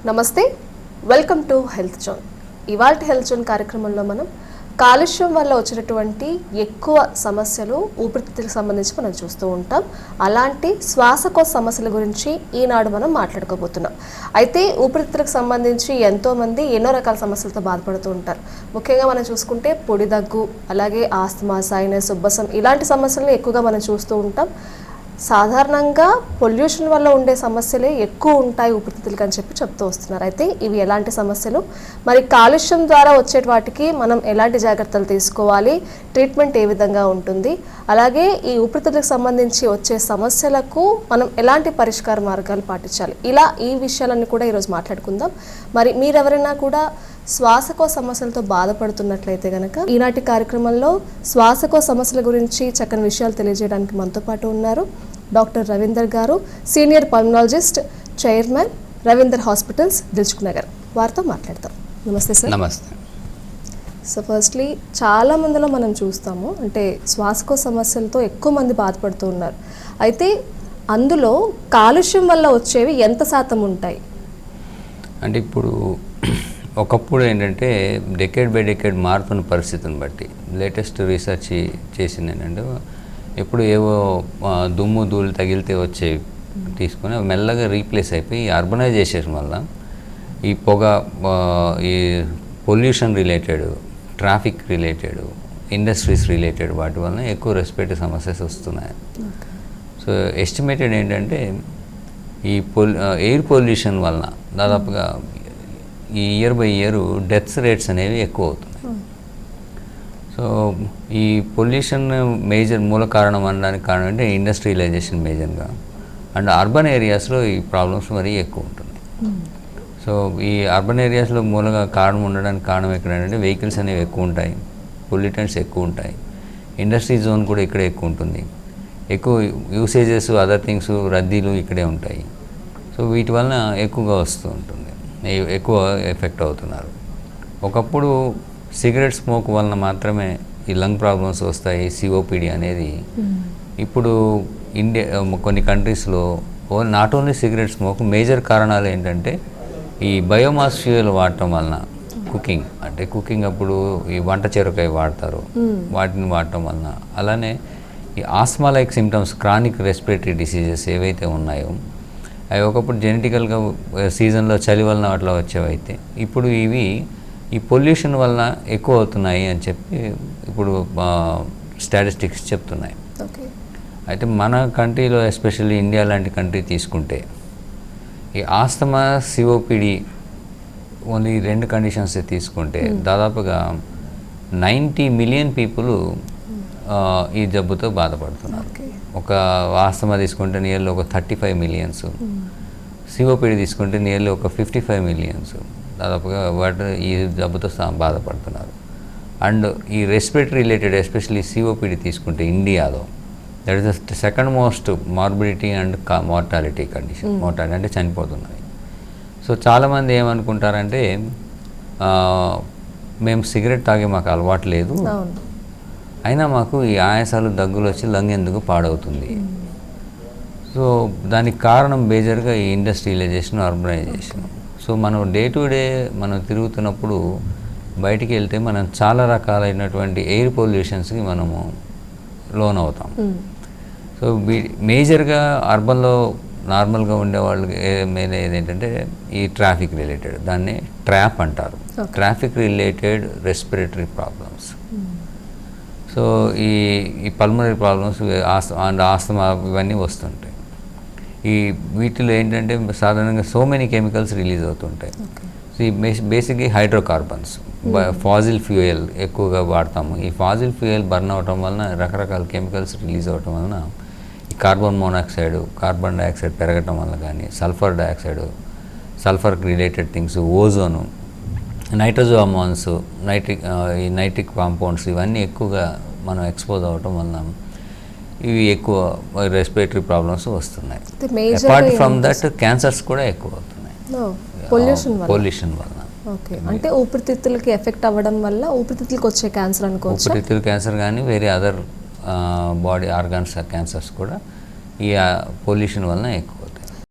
నమస్తే, welcome to health zone. ఇవాల్టి health zone కార్యక్రమంలో మనం కాలుష్యం వల్ల వచ్చినటువంటి ఎక్కువ సమస్యలు ఊపిరితిత్తులకు సంబంధించి మనం చూస్తూ ఉంటాం. అలాంటి శ్వాసకోశ సమస్యల గురించి ఈనాడు మనం మాట్లాడుకోబోతున్నాం. అయితే ఊపిరితిత్తులకు సంబంధించి ఎంతోమంది ఎన్నో రకాల సమస్యలతో బాధపడుతూ ఉంటారు. ముఖ్యంగా మనం చూసుకుంటే పొడి దగ్గు, అలాగే ఆస్తమా, సైనస్, ఉబ్బసం ఇలాంటి సమస్యలను ఎక్కువగా మనం చూస్తూ ఉంటాం. సాధారణంగా పొల్యూషన్ వల్ల ఉండే సమస్యలే ఎక్కువ ఉంటాయి ఊపిరితిత్తులకి అని చెప్తూ వస్తున్నారు. అయితే ఇవి ఎలాంటి సమస్యలు, మరి కాలుష్యం ద్వారా వచ్చే వాటికి మనం ఎలాంటి జాగ్రత్తలు తీసుకోవాలి, ట్రీట్మెంట్ ఏ విధంగా ఉంటుంది, అలాగే ఈ ఊపిరితిత్తులకు సంబంధించి వచ్చే సమస్యలకు మనం ఎలాంటి పరిష్కార మార్గాలు పాటించాలి, ఇలా ఈ విషయాలన్నీ కూడా ఈరోజు మాట్లాడుకుందాం. మరి మీరెవరైనా కూడా శ్వాసకోశ సమస్యలతో బాధపడుతున్నట్లయితే కనుక ఈనాటి కార్యక్రమంలో శ్వాసకోశ సమస్యల గురించి చక్కని విషయాలు తెలియజేయడానికి మనతో పాటు ఉన్నారు డాక్టర్ రవీందర్ గారు, senior pulmonologist, chairman, Ravinder hospitals, Dilsukh Nagar. వారితో మాట్లాడతాం. నమస్తే సార్. నమస్తే. సో ఫస్ట్లీ చాలా మందిలో మనం చూస్తాము, అంటే శ్వాసకోశ సమస్యలతో ఎక్కువ మంది బాధపడుతూ ఉన్నారు. అయితే అందులో కాలుష్యం వల్ల వచ్చేవి ఎంత శాతం ఉంటాయి? అంటే ఇప్పుడు ఒకప్పుడు ఏంటంటే డెకేడ్ బై డెకేడ్ మారుతున్న పరిస్థితిని బట్టి లేటెస్ట్ రీసెర్చ్ చేసింది ఏంటంటే ఎప్పుడు ఏవో దుమ్ము ధూళి తగిలితే వచ్చేవి తీసుకొని మెల్లగా రీప్లేస్ అయిపోయి అర్బనైజేషన్ వల్ల ఈ పొగ, ఈ pollution related, traffic related, industries related వాటి వలన ఎక్కువ రెస్పిరేటరీ సమస్యస్ వస్తున్నాయి. సో ఎస్టిమేటెడ్ ఏంటంటే ఈ ఎయిర్ పొల్యూషన్ వలన దాదాపుగా ఈ year by year deaths rates అనేవి ఎక్కువ అవుతున్నాయి. సో ఈ పొల్యూషన్ మేజర్ మూల కారణం అనడానికి కారణం అంటే ఇండస్ట్రియలైజేషన్ మేజర్గా, అండ్ అర్బన్ ఏరియాస్లో ఈ ప్రాబ్లమ్స్ మరీ ఎక్కువ ఉంటున్నాయి. సో ఈ అర్బన్ ఏరియాస్లో మూలంగా కారణం ఉండడానికి కారణం ఎక్కడంటే వెహికల్స్ అనేవి ఎక్కువ ఉంటాయి, పొల్యూటెంట్స్ ఎక్కువ ఉంటాయి, ఇండస్ట్రీ జోన్ కూడా ఇక్కడే ఎక్కువ ఉంటుంది, ఎక్కువ యూసేజెస్, అదర్ థింగ్స్, రద్దీలు ఇక్కడే ఉంటాయి. సో వీటి వలన ఎక్కువగా వస్తూ ఉంటుంది, ఎక్కువ ఎఫెక్ట్ అవుతున్నారు. ఒకప్పుడు సిగరెట్ స్మోక్ వలన మాత్రమే ఈ లంగ్ ప్రాబ్లమ్స్ వస్తాయి, సిఓపిడి అనేది. ఇప్పుడు కొన్ని కంట్రీస్లో not only cigarette smoke, major కారణాలు ఏంటంటే ఈ బయోమాస్ ఫ్యూయల్ వాడటం వలన, కుకింగ్ అప్పుడు ఈ వంట చెరకాయ వాడతారు, వాటిని వాడటం వలన, అలానే ఈ asthma like symptoms, chronic respiratory diseases ఏవైతే ఉన్నాయో అవి ఒకప్పుడు జెనెటికల్గా సీజన్లో చలి వలన అట్లా వచ్చేవైతే ఇప్పుడు ఇవి ఈ పొల్యూషన్ వలన ఎక్కువ అవుతున్నాయి అని చెప్పి ఇప్పుడు స్టాటిస్టిక్స్ చెప్తున్నాయి. అయితే మన కంట్రీలో, ఎస్పెషల్లీ ఇండియా లాంటి కంట్రీ తీసుకుంటే ఈ ఆస్తమా, సిఓపిడి ఓన్లీ 2 కండిషన్స్ తీసుకుంటే దాదాపుగా 90 మిలియన్ పీపుల్ ఈ జబ్బుతో బాధపడుతున్నారు. ఒక ఆస్తమా తీసుకుంటే నియర్లీ ఒక 35 మిలియన్స్, సిఓపిడి తీసుకుంటే నియర్లీ ఒక 55 మిలియన్స్ దాదాపుగా వాటి ఈ జబ్బుతో బాధపడుతున్నారు. అండ్ ఈ రెస్పిరేటరీ రిలేటెడ్, ఎస్పెషల్లీ సిఓపిడి తీసుకుంటే ఇండియాలో that is the second most morbidity and mortality condition. Mortality అంటే చనిపోతున్నాయి. సో చాలామంది ఏమనుకుంటారంటే మేము సిగరెట్ తాగే మాకు అలవాటు లేదు, అయినా మాకు ఈ ఆయాసాలు, దగ్గులు వచ్చి లంగ్ ఎందుకు పాడవుతుంది. సో దానికి కారణం మేజర్గా ఈ ఇండస్ట్రియలైజేషన్, అర్బనైజేషన్. సో మనం డే టు డే మనం తిరుగుతున్నప్పుడు బయటికి వెళ్తే మనం చాలా రకాలైనటువంటి ఎయిర్ పొల్యూషన్స్కి మనము లోన్ అవుతాం. సో మేజర్గా అర్బన్లో నార్మల్గా ఉండేవాళ్ళకి మెయిన్ ఏంటంటే ఈ ట్రాఫిక్ రిలేటెడ్, దాన్ని ట్రాప్ అంటారు, traffic related respiratory problems. So ఈ పల్మనరీ ప్రాబ్లమ్స్ అండ్ ఆస్తమా ఇవన్నీ వస్తుంటాయి. ఈ వీటిలో ఏంటంటే సాధారణంగా సో మెనీ కెమికల్స్ రిలీజ్ అవుతుంటాయి. సో ఈ బేసిక్గా హైడ్రోకార్బన్స్, ఫాజిల్ ఫ్యూయల్ ఎక్కువగా వాడతాము. ఈ ఫాజిల్ ఫ్యూయల్ బర్న్ అవటం వలన రకరకాల కెమికల్స్ రిలీజ్ అవటం వలన ఈ కార్బన్ మోనాక్సైడ్, కార్బన్ డైఆక్సైడ్ పెరగటం వల్ల కానీ, sulphur dioxide, sulphur related things, ozone, నైట్రోజో అమాన్స్, ఈ నైట్రిక్ కాంపౌండ్స్ ఇవన్నీ ఎక్కువగా మనం ఎక్స్పోజ్ అవ్వటం వలన ఇవి ఎక్కువ రెస్పిరేటరీ ప్రాబ్లమ్స్ వస్తున్నాయి. అపార్ట్ ఫ్రమ్ దట్ క్యాన్సర్స్ కూడా ఎక్కువ అవుతున్నాయి పొల్యూషన్ వలన. అంటే ఊపిరితిత్తులకి ఎఫెక్ట్ అవ్వడం వల్ల ఊపిరితిత్తులకు వచ్చే క్యాన్సర్ అనుకోవచ్చు. ఊపిరితిత్తుల క్యాన్సర్ కానీ వేరే అదర్ బాడీ ఆర్గాన్స్ క్యాన్సర్స్ కూడా ఈ పొల్యూషన్ వలన ఎక్కువ